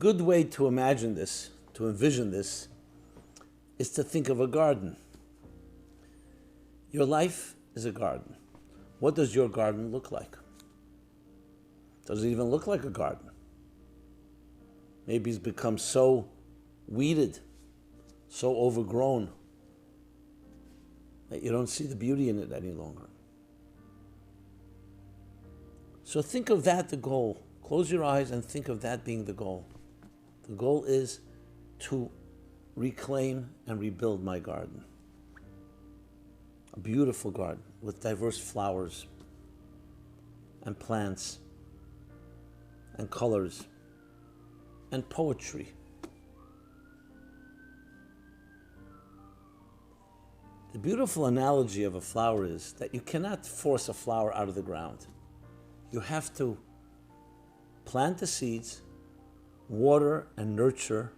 good way to imagine this, to envision this, is to think of a garden. Your life is a garden. What does your garden look like? Does it even look like a garden? Maybe it's become so weeded, so overgrown, that you don't see the beauty in it any longer. So think of that the goal. Close your eyes and think of that being the goal. The goal is to reclaim and rebuild my garden. A beautiful garden with diverse flowers and plants and colors and poetry. The beautiful analogy of a flower is that you cannot force a flower out of the ground. You have to plant the seeds, water and nurture,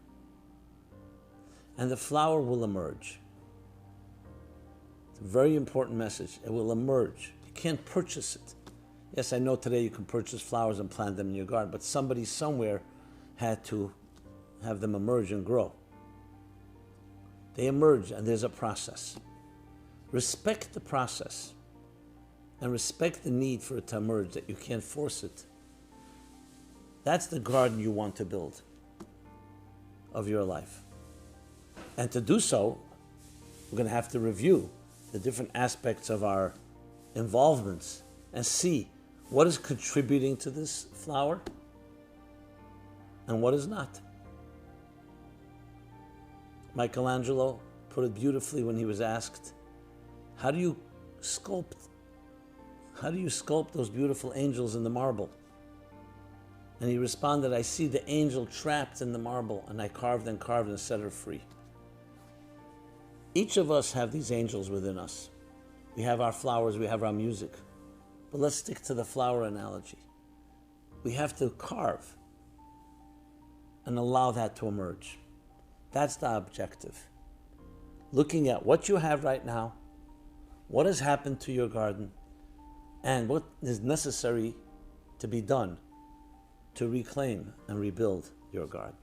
and the flower will emerge. It's a very important message. It will emerge. You can't purchase it. Yes, I know today you can purchase flowers and plant them in your garden, but somebody somewhere had to have them emerge and grow. They emerge, and there's a process. Respect the process and respect the need for it to emerge, that you can't force it. That's the garden you want to build of your life. And to do so, we're going to have to review the different aspects of our involvements and see what is contributing to this flower and what is not. Michelangelo put it beautifully when he was asked, how do you sculpt those beautiful angels in the marble? And he responded, I see the angel trapped in the marble, and I carved and set her free. Each of us have these angels within us. We have our flowers, we have our music. But let's stick to the flower analogy. We have to carve and allow that to emerge. That's the objective. Looking at what you have right now, what has happened to your garden, and what is necessary to be done to reclaim and rebuild your garden.